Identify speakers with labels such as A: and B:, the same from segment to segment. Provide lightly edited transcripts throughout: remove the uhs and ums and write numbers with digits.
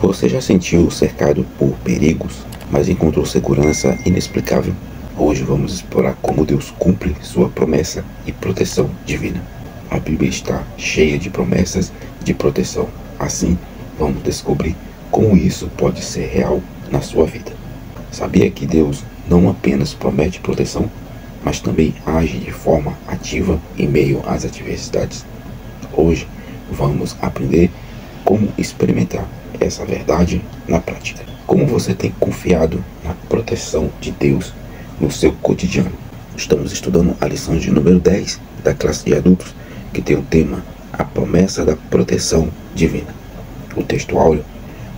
A: Você já sentiu cercado por perigos, mas encontrou segurança inexplicável? Hoje vamos explorar como Deus cumpre sua promessa e proteção divina. A Bíblia está cheia de promessas de proteção. Assim, vamos descobrir como isso pode ser real na sua vida. Sabia que Deus não apenas promete proteção, mas também age de forma ativa em meio às adversidades? Hoje vamos aprender como experimentar essa verdade na prática. Como você tem confiado na proteção de Deus no seu cotidiano? Estamos estudando a lição de número 10 da classe de adultos, que tem o tema A Promessa da Proteção Divina. O texto áureo: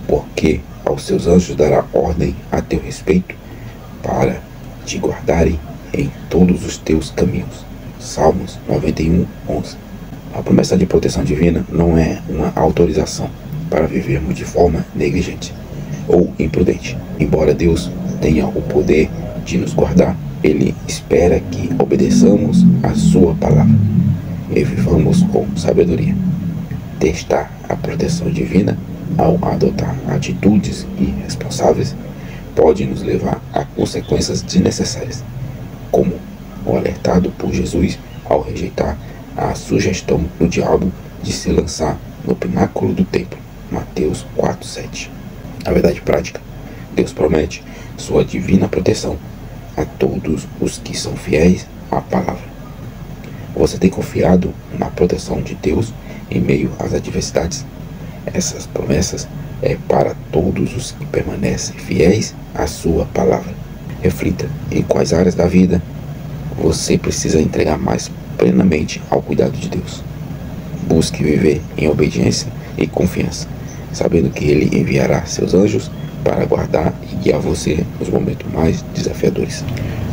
A: porque aos seus anjos dará ordem a teu respeito, para te guardarem em todos os teus caminhos. Salmos 91:11. A promessa de proteção divina não é uma autorização para vivermos de forma negligente ou imprudente. Embora Deus tenha o poder de nos guardar, Ele espera que obedeçamos a sua palavra e vivamos com sabedoria. Testar a proteção divina ao adotar atitudes irresponsáveis pode nos levar a consequências desnecessárias, como o alertado por Jesus ao rejeitar a sugestão do diabo de se lançar no pináculo do templo. Mateus 4:7. A verdade prática: Deus promete sua divina proteção a todos os que são fiéis à palavra. Você tem confiado na proteção de Deus em meio às adversidades? Essas promessas é para todos os que permanecem fiéis à sua palavra. Reflita em quais áreas da vida você precisa entregar mais plenamente ao cuidado de Deus. Busque viver em obediência e confiança, sabendo que Ele enviará seus anjos para guardar e guiar você nos momentos mais desafiadores.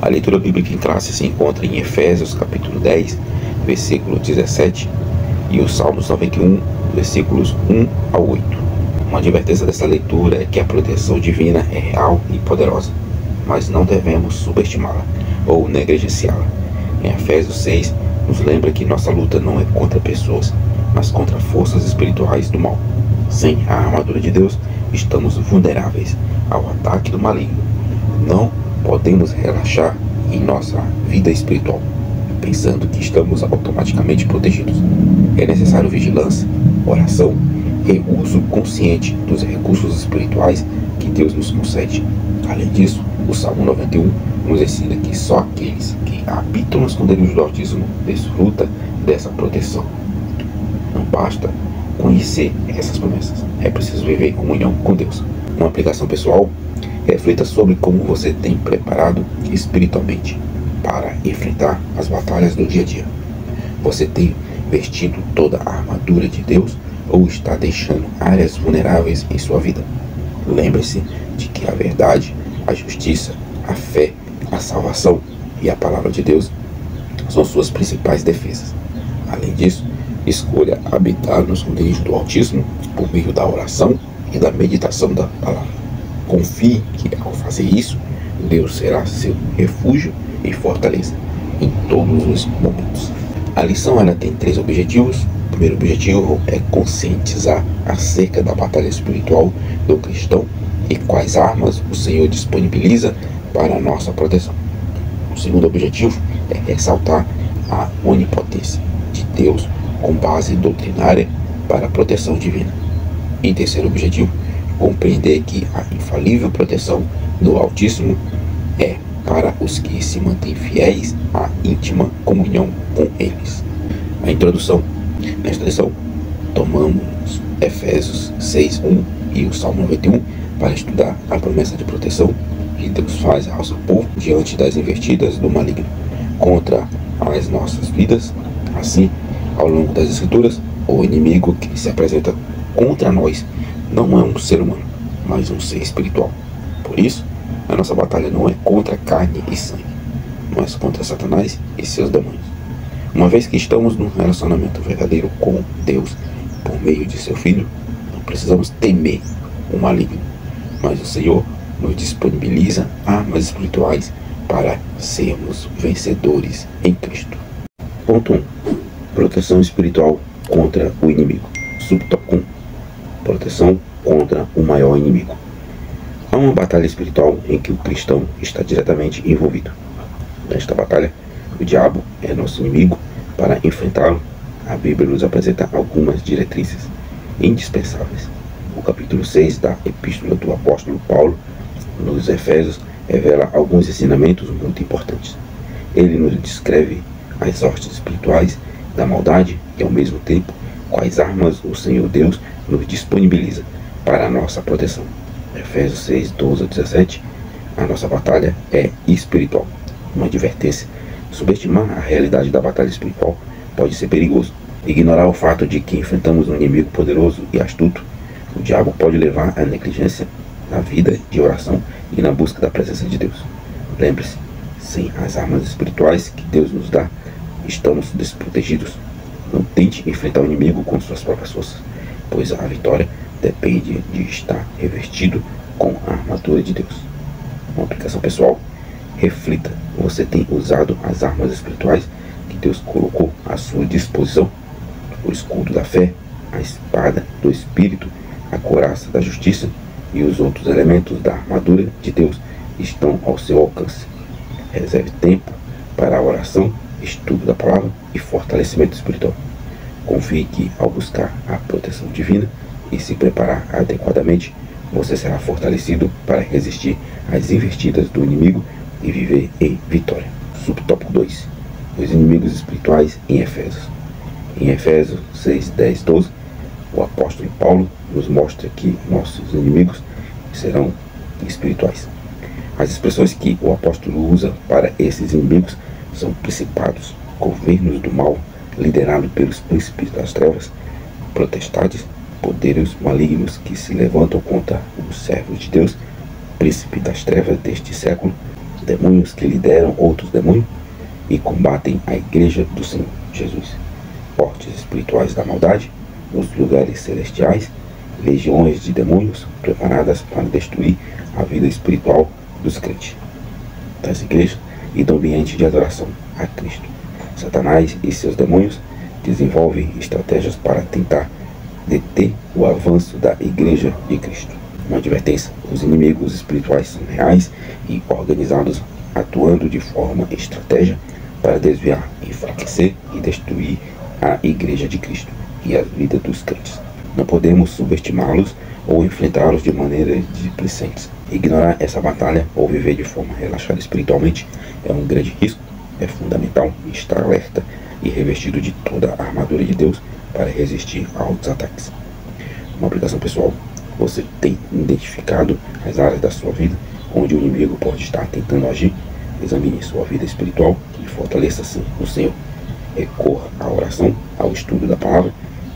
A: A leitura bíblica em classe se encontra em Efésios capítulo 10, versículo 17, e os Salmos 91, versículos 1 ao 8. Uma advertência dessa leitura é que a proteção divina é real e poderosa, mas não devemos subestimá-la ou negligenciá-la. Em Efésios 6, nos lembra que nossa luta não é contra pessoas, mas contra forças espirituais do mal. Sem a armadura de Deus, estamos vulneráveis ao ataque do maligno. Não podemos relaxar em nossa vida espiritual, pensando que estamos automaticamente protegidos. É necessário vigilância, oração e uso consciente dos recursos espirituais que Deus nos concede. Além disso, o Salmo 91 nos ensina que só aqueles que habitam nos esconderijos do Altíssimo desfrutam dessa proteção. Não basta conhecer essas promessas, é preciso viver em comunhão com Deus. Uma aplicação pessoal: reflita sobre como você tem preparado espiritualmente para enfrentar as batalhas do dia a dia. Você tem vestido toda a armadura de Deus ou está deixando áreas vulneráveis em sua vida? Lembre-se de que a verdade, a justiça, a fé, a salvação e a palavra de Deus são suas principais defesas. Além disso, escolha habitar no esconderijo do Altíssimo por meio da oração e da meditação da palavra. Confie que, ao fazer isso, Deus será seu refúgio e fortaleza em todos os momentos. A lição tem 3 objetivos. O primeiro objetivo é conscientizar acerca da batalha espiritual do cristão e quais armas o Senhor disponibiliza para a nossa proteção. O segundo objetivo é ressaltar a onipotência de Deus com base doutrinária para a proteção divina. E terceiro objetivo, compreender que a infalível proteção do Altíssimo é para os que se mantêm fiéis à íntima comunhão com eles. A introdução. Nesta lição, tomamos Efésios 6:1 e o Salmo 91 para estudar a promessa de proteção que Deus faz ao seu povo diante das investidas do maligno contra as nossas vidas. Assim, ao longo das Escrituras, o inimigo que se apresenta contra nós não é um ser humano, mas um ser espiritual. Por isso, a nossa batalha não é contra carne e sangue, mas contra Satanás e seus demônios. Uma vez que estamos num relacionamento verdadeiro com Deus por meio de seu Filho, não precisamos temer o maligno, mas o Senhor nos disponibiliza armas espirituais para sermos vencedores em Cristo. Ponto 1. Proteção espiritual contra o inimigo. Subtópico 1. Proteção contra o maior ao inimigo. Há uma batalha espiritual em que o cristão está diretamente envolvido. Nesta batalha, o diabo é nosso inimigo. Para enfrentá-lo, a Bíblia nos apresenta algumas diretrizes indispensáveis. O capítulo 6 da Epístola do Apóstolo Paulo, nos Efésios, revela alguns ensinamentos muito importantes. Ele nos descreve as hostes espirituais da maldade e, ao mesmo tempo, quais armas o Senhor Deus nos disponibiliza para a nossa proteção. Efésios 6, 12 a 17. A nossa batalha é espiritual. Uma advertência: subestimar a realidade da batalha espiritual pode ser perigoso. Ignorar o fato de que enfrentamos um inimigo poderoso e astuto, o diabo pode levar à negligência na vida de oração e na busca da presença de Deus. Lembre-se, sem as armas espirituais que Deus nos dá, estamos desprotegidos. Não tente enfrentar o inimigo com suas próprias forças, pois a vitória depende de estar revestido com a armadura de Deus. Uma aplicação pessoal: reflita, você tem usado as armas espirituais que Deus colocou à sua disposição? O escudo da fé, a espada do Espírito, a couraça da justiça e os outros elementos da armadura de Deus estão ao seu alcance. Reserve tempo para a oração, estudo da palavra e fortalecimento espiritual. Confie que, ao buscar a proteção divina e se preparar adequadamente, você será fortalecido para resistir às investidas do inimigo e viver em vitória. Subtópico 2. Os inimigos espirituais em Efésios. Em Efésios 6, 10, 12, o apóstolo Paulo nos mostra que nossos inimigos serão espirituais. As expressões que o apóstolo usa para esses inimigos são principados, governos do mal, liderados pelos príncipes das trevas, potestades, poderes malignos que se levantam contra os servos de Deus, príncipe das trevas deste século, demônios que lideram outros demônios e combatem a igreja do Senhor Jesus, fortes espirituais da maldade nos lugares celestiais, legiões de demônios preparadas para destruir a vida espiritual dos crentes, das igrejas e do ambiente de adoração a Cristo. Satanás e seus demônios desenvolvem estratégias para tentar deter o avanço da igreja de Cristo. Uma advertência: os inimigos espirituais são reais e organizados, atuando de forma estratégica para desviar, enfraquecer e destruir a igreja de Cristo e a vida dos crentes. Não podemos subestimá-los ou enfrentá-los de maneira displicente. Ignorar essa batalha ou viver de forma relaxada espiritualmente é um grande risco. É fundamental estar alerta e revestido de toda a armadura de Deus para resistir aos ataques. Uma aplicação pessoal: você tem identificado as áreas da sua vida onde o inimigo pode estar tentando agir? Examine sua vida espiritual e fortaleça-se no Senhor. Recorra à oração, ao estudo da palavra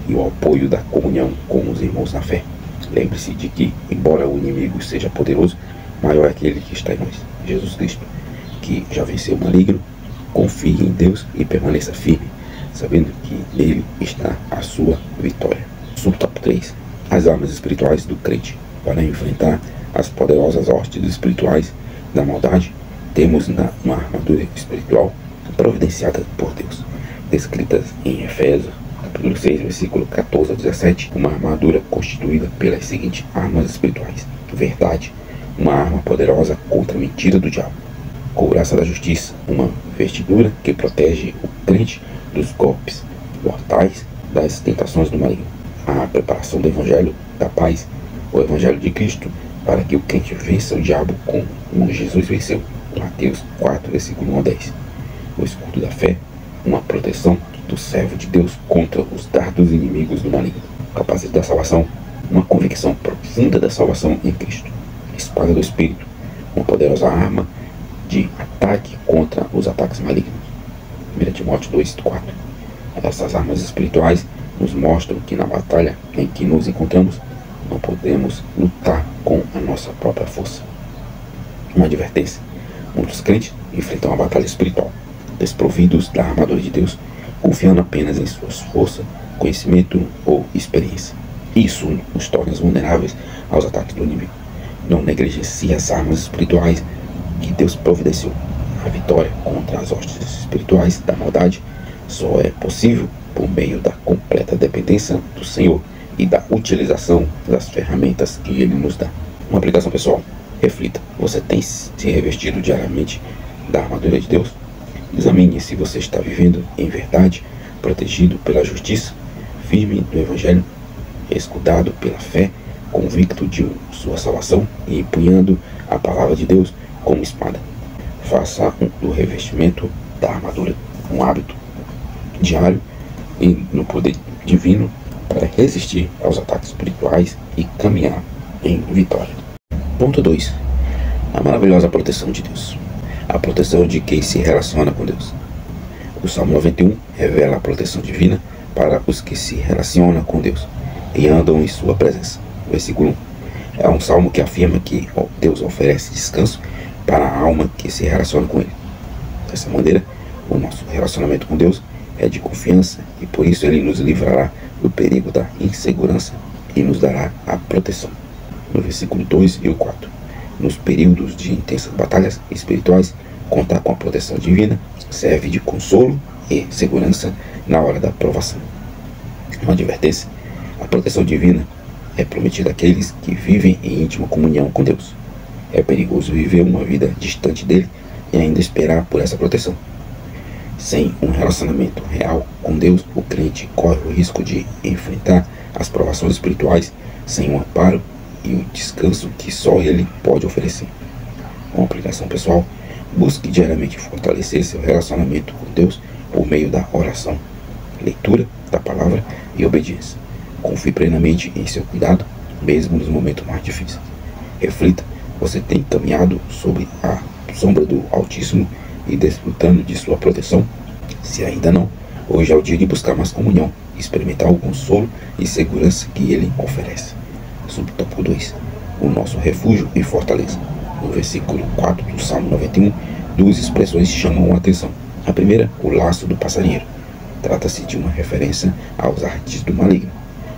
A: e ao apoio da comunhão com os irmãos na fé. Lembre-se de que, embora o inimigo seja poderoso, maior é aquele que está em nós, Jesus Cristo, que já venceu o maligno. Confie em Deus e permaneça firme, sabendo que nele está a sua vitória. Subtópico 3. As armas espirituais do crente. Para enfrentar as poderosas hostes espirituais da maldade, temos uma armadura espiritual providenciada por Deus, descritas em Efésios, capítulo 6, versículo 14 a 17, uma armadura constituída pelas seguintes armas espirituais: verdade, uma arma poderosa contra a mentira do diabo; couraça da justiça, uma vestidura que protege o crente dos golpes mortais das tentações do maligno; a preparação do evangelho da paz, o evangelho de Cristo, para que o crente vença o diabo como Jesus venceu. Mateus 4, versículo 1 a 10. O escudo da fé, uma proteção do servo de Deus contra os dardos inimigos do maligno. Capacete da salvação, uma convicção profunda da salvação em Cristo. Espada do Espírito, uma poderosa arma de ataque contra os ataques malignos. 1 Timóteo 2, 4. Essas armas espirituais nos mostram que na batalha em que nos encontramos, não podemos lutar com a nossa própria força. Uma advertência: muitos crentes enfrentam a batalha espiritual desprovidos da armadura de Deus, confiando apenas em suas forças, conhecimento ou experiência. Isso nos torna vulneráveis aos ataques do inimigo. Não negligencie as armas espirituais que Deus providenciou. A vitória contra as hostes espirituais da maldade só é possível por meio da completa dependência do Senhor e da utilização das ferramentas que Ele nos dá. Uma aplicação pessoal. Reflita. Você tem se revestido diariamente da armadura de Deus? Examine se você está vivendo em verdade, protegido pela justiça, firme no Evangelho, escudado pela fé, convicto de sua salvação e empunhando a palavra de Deus como espada. Faça do revestimento da armadura um hábito diário e no poder divino para resistir aos ataques espirituais e caminhar em vitória. Ponto 2. A maravilhosa proteção de Deus. A proteção de quem se relaciona com Deus. O Salmo 91 revela a proteção divina para os que se relacionam com Deus e andam em sua presença. Versículo 1. É um salmo que afirma que Deus oferece descanso para a alma que se relaciona com Ele. Dessa maneira, o nosso relacionamento com Deus é de confiança e por isso Ele nos livrará do perigo da insegurança e nos dará a proteção. No versículo 2 e o 4. Nos períodos de intensas batalhas espirituais, contar com a proteção divina serve de consolo e segurança na hora da provação. Uma advertência: a proteção divina é prometida àqueles que vivem em íntima comunhão com Deus. É perigoso viver uma vida distante dele e ainda esperar por essa proteção. Sem um relacionamento real com Deus, o crente corre o risco de enfrentar as provações espirituais sem um amparo e o descanso que só Ele pode oferecer. Uma aplicação pessoal: busque diariamente fortalecer seu relacionamento com Deus por meio da oração, leitura da palavra e obediência. Confie plenamente em seu cuidado, mesmo nos momentos mais difíceis. Reflita: você tem caminhado sob a sombra do Altíssimo e desfrutando de sua proteção? Se ainda não, hoje é o dia de buscar mais comunhão e experimentar o consolo e segurança que Ele oferece. Subtópico 2. O nosso refúgio e fortaleza. No versículo 4 do Salmo 91, duas expressões chamam a atenção. A primeira, o laço do passarinheiro. Trata-se de uma referência aos artes do maligno,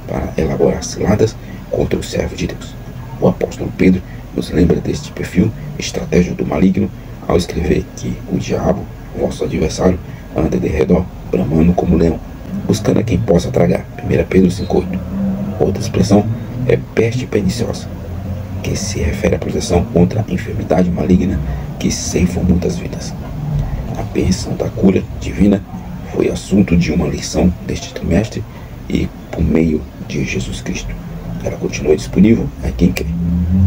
A: para elaborar ciladas contra o servo de Deus. O apóstolo Pedro nos lembra deste perfil estratégico do maligno ao escrever que o diabo, vosso adversário, anda de redor, bramando como leão, buscando a quem possa tragar. 1 Pedro 5,8. Outra expressão é peste perniciosa, que se refere à proteção contra a enfermidade maligna que ceifam muitas vidas. A bênção da cura divina foi assunto de uma lição deste trimestre e por meio de Jesus Cristo. Ela continua disponível a quem quer.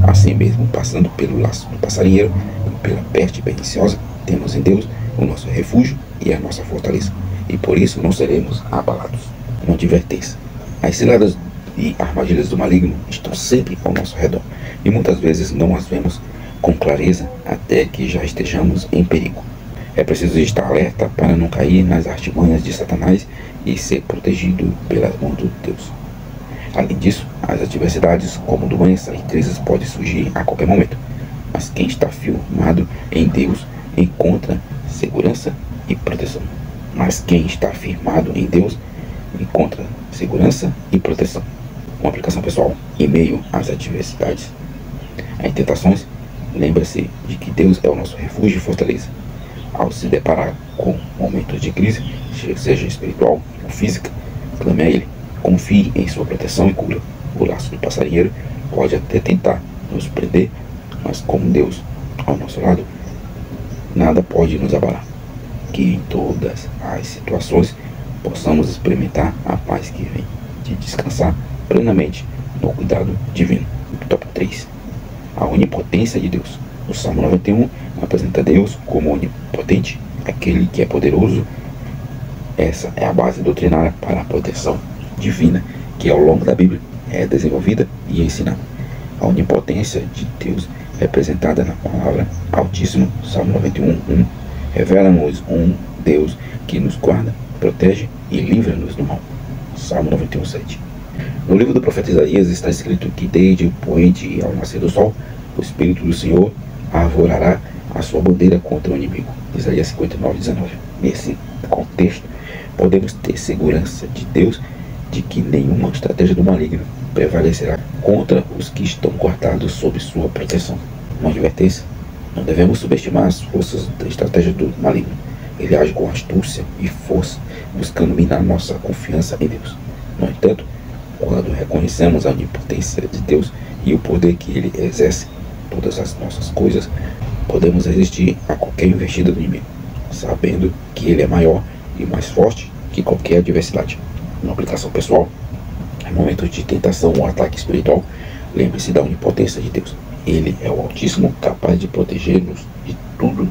A: Assim mesmo, passando pelo laço do passarinheiro e pela peste perniciosa, temos em Deus o nosso refúgio e a nossa fortaleza, e por isso não seremos abalados. Uma advertência: as ciladas e armadilhas do maligno estão sempre ao nosso redor, e muitas vezes não as vemos com clareza até que já estejamos em perigo. É preciso estar alerta para não cair nas artimanhas de Satanás e ser protegido pelas mãos de Deus. Além disso, as adversidades como doença e crises podem surgir a qualquer momento, mas quem está firmado em Deus encontra segurança e proteção. Uma aplicação pessoal: em meio às adversidades e tentações, lembre-se de que Deus é o nosso refúgio e fortaleza. Ao se deparar com momentos de crise, seja espiritual ou física, clame a Ele. Confie em sua proteção e cura. O laço do passarinheiro pode até tentar nos prender, mas com Deus ao nosso lado, nada pode nos abalar. Que em todas as situações possamos experimentar a paz que vem de descansar plenamente no cuidado divino. Tópico 3. A onipotência de Deus. O Salmo 91 apresenta Deus como onipotente, aquele que é poderoso. Essa é a base doutrinária para a proteção divina que ao longo da Bíblia é desenvolvida e ensinada. A onipotência de Deus, representada na palavra Altíssimo, Salmo 91:1, revela-nos um Deus que nos guarda, protege e livra-nos do mal. Salmo 91:7. No livro do profeta Isaías está escrito que desde o poente e ao nascer do sol, o Espírito do Senhor arvorará a sua bandeira contra o inimigo. Isaías 59:19. Nesse contexto, podemos ter segurança de Deus de que nenhuma estratégia do maligno prevalecerá contra os que estão guardados sob sua proteção. Uma advertência: não devemos subestimar as forças da estratégia do maligno. Ele age com astúcia e força, buscando minar nossa confiança em Deus. No entanto, Quando reconhecemos a onipotência de Deus e o poder que Ele exerce em todas as nossas coisas, podemos resistir a qualquer investida do inimigo, sabendo que Ele é maior e mais forte que qualquer adversidade. Uma aplicação pessoal: em momentos de tentação ou ataque espiritual, lembre-se da onipotência de Deus. Ele é o Altíssimo, capaz de proteger-nos de tudo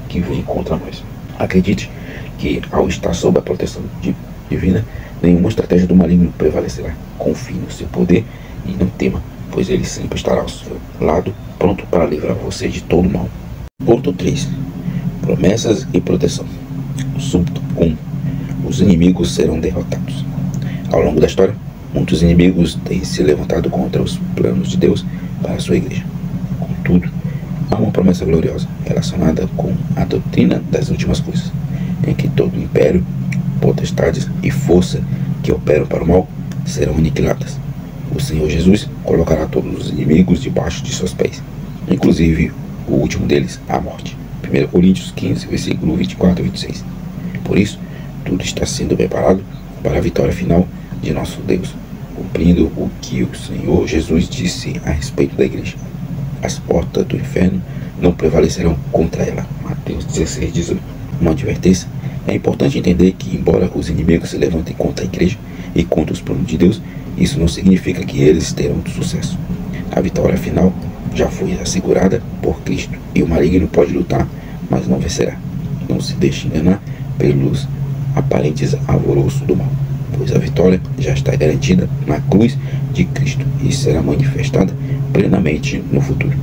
A: que vem contra nós. Acredite que, ao estar sob a proteção divina, nenhuma estratégia do maligno prevalecerá. Confie no seu poder e não tema, pois ele sempre estará ao seu lado, pronto para livrar você de todo mal. Ponto 3. Promessas e proteção. Súbito 1. Os inimigos serão derrotados. Ao longo da história, muitos inimigos têm se levantado contra os planos de Deus para a sua igreja. Contudo, há uma promessa gloriosa relacionada com a doutrina das últimas coisas, em que todo império, potestades e força que operam para o mal serão aniquiladas. O Senhor Jesus colocará todos os inimigos debaixo de seus pés, inclusive o último deles, a morte. 1 Coríntios 15, versículo 24 e 26. Por isso, tudo está sendo preparado para a vitória final de nosso Deus, cumprindo o que o Senhor Jesus disse a respeito da igreja. As portas do inferno não prevalecerão contra ela. Mateus 16, 18. Uma advertência: é importante entender que, embora os inimigos se levantem contra a igreja e contra os planos de Deus, isso não significa que eles terão sucesso. A vitória final já foi assegurada por Cristo, e o maligno pode lutar, mas não vencerá. Não se deixe enganar pelos aparentes alvoroços do mal, pois a vitória já está garantida na cruz de Cristo e será manifestada plenamente no futuro.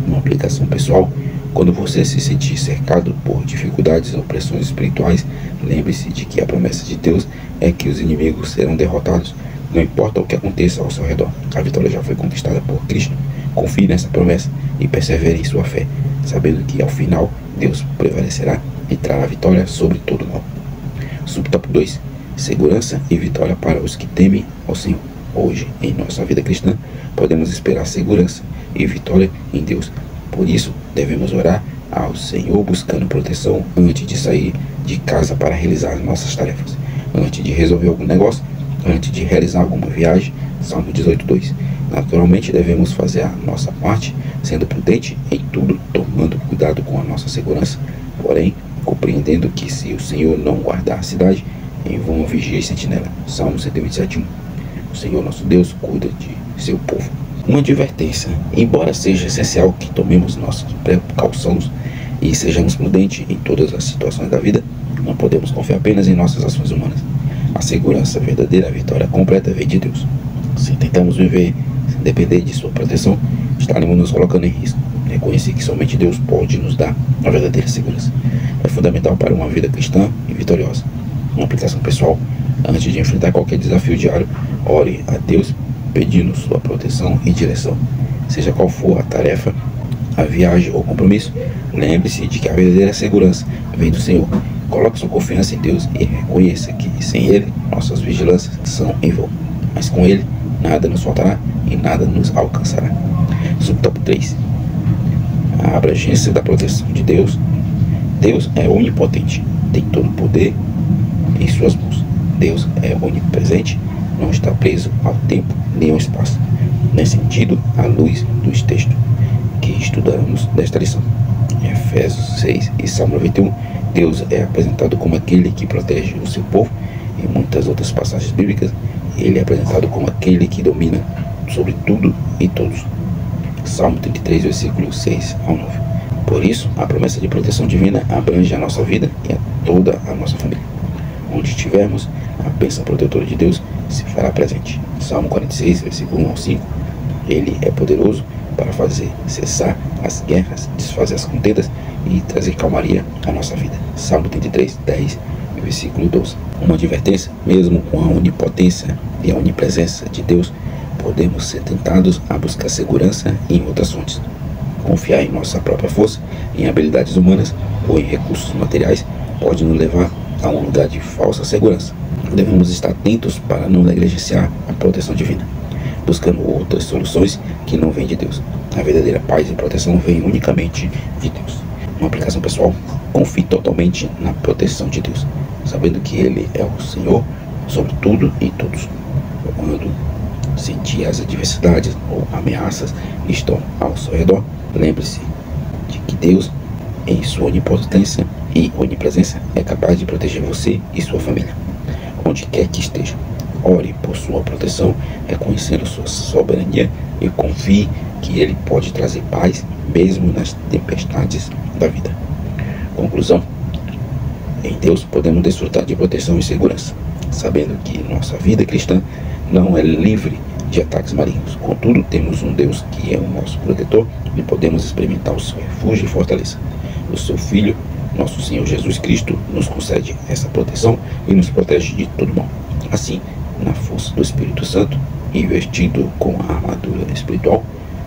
A: Uma aplicação pessoal: quando você se sentir cercado por dificuldades ou pressões espirituais, lembre-se de que a promessa de Deus é que os inimigos serão derrotados, não importa o que aconteça ao seu redor. A vitória já foi conquistada por Cristo. Confie nessa promessa e persevere em sua fé, sabendo que ao final Deus prevalecerá e trará vitória sobre todo o mal. Subtópico 2. Segurança e vitória para os que temem ao Senhor. Hoje, em nossa vida cristã, podemos esperar segurança e vitória em Deus. Por isso, devemos orar ao Senhor buscando proteção antes de sair de casa para realizar nossas tarefas, antes de resolver algum negócio, antes de realizar alguma viagem. Salmo 18:2. Naturalmente, devemos fazer a nossa parte, sendo prudente em tudo, tomando cuidado com a nossa segurança, porém, compreendendo que se o Senhor não guardar a cidade, em vão vigia e sentinela. Salmo 127:1. O Senhor nosso Deus cuida de seu povo. Uma advertência: embora seja essencial que tomemos nossas precauções e sejamos prudentes em todas as situações da vida, não podemos confiar apenas em nossas ações humanas. A segurança verdadeira, a vitória completa vem de Deus. Se tentamos viver sem depender de sua proteção, estaremos nos colocando em risco. Reconhecer que somente Deus pode nos dar a verdadeira segurança é fundamental para uma vida cristã e vitoriosa. Uma aplicação pessoal: antes de enfrentar qualquer desafio diário, ore a Deus pedindo sua proteção e direção. Seja qual for a tarefa, a viagem ou compromisso, lembre-se de que a verdadeira segurança vem do Senhor. Coloque sua confiança em Deus e reconheça que sem Ele nossas vigilâncias são em vão, mas com Ele nada nos faltará e nada nos alcançará. Subtópico 3. A abrangência da proteção de Deus. Deus é onipotente, tem todo o poder em suas mãos. Deus é onipresente, não está preso ao tempo nem ao espaço. Nesse sentido, à luz dos textos que estudamos desta lição, em Efésios 6 e Salmo 91, Deus é apresentado como aquele que protege o seu povo. Em muitas outras passagens bíblicas, ele é apresentado como aquele que domina sobre tudo e todos. Salmo 33, versículos 6 ao 9. Por isso, a promessa de proteção divina abrange a nossa vida e a toda a nossa família. Onde estivermos, a bênção protetora de Deus se fará presente. Salmo 46, versículo 1 ao 5. Ele é poderoso para fazer cessar as guerras, desfazer as contendas e trazer calmaria à nossa vida. Salmo 33, 10, versículo 12. Uma advertência: mesmo com a onipotência e a onipresença de Deus, podemos ser tentados a buscar segurança em outras fontes. Confiar em nossa própria força, em habilidades humanas ou em recursos materiais pode nos levar a um lugar de falsa segurança. Devemos estar atentos para não negligenciar a proteção divina, buscando outras soluções que não vêm de Deus. A verdadeira paz e proteção vem unicamente de Deus. Uma aplicação pessoal: confie totalmente na proteção de Deus, sabendo que Ele é o Senhor sobre tudo e todos. Quando sentir as adversidades ou ameaças que estão ao seu redor, lembre-se de que Deus, em sua onipotência e onipresença, é capaz de proteger você e sua família, onde quer que esteja. Ore por sua proteção, reconhecendo sua soberania, e confie que Ele pode trazer paz mesmo nas tempestades da vida. Conclusão: em Deus podemos desfrutar de proteção e segurança, sabendo que nossa vida cristã não é livre de ataques malignos. Contudo, temos um Deus que é o nosso protetor e podemos experimentar o seu refúgio e fortaleza. O seu Filho, nosso Senhor Jesus Cristo, nos concede essa proteção e nos protege de todo mal. Assim, na força do Espírito Santo e vestido com a armadura espiritual,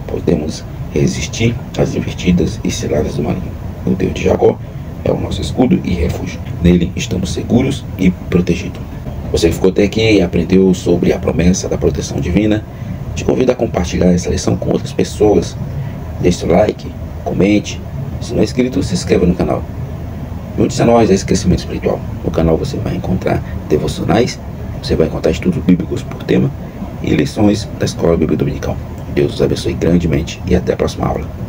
A: podemos resistir às investidas e ciladas do maligno. O Deus de Jacó é o nosso escudo e refúgio. Nele estamos seguros e protegidos. Você que ficou até aqui e aprendeu sobre a promessa da proteção divina, te convido a compartilhar essa lição com outras pessoas. Deixe o like, comente. Se não é inscrito, se inscreva no canal. Junte-se a nós a esse crescimento espiritual. No canal você vai encontrar devocionais, você vai encontrar estudos bíblicos por tema e lições da Escola Bíblica Dominical. Deus os abençoe grandemente e até a próxima aula.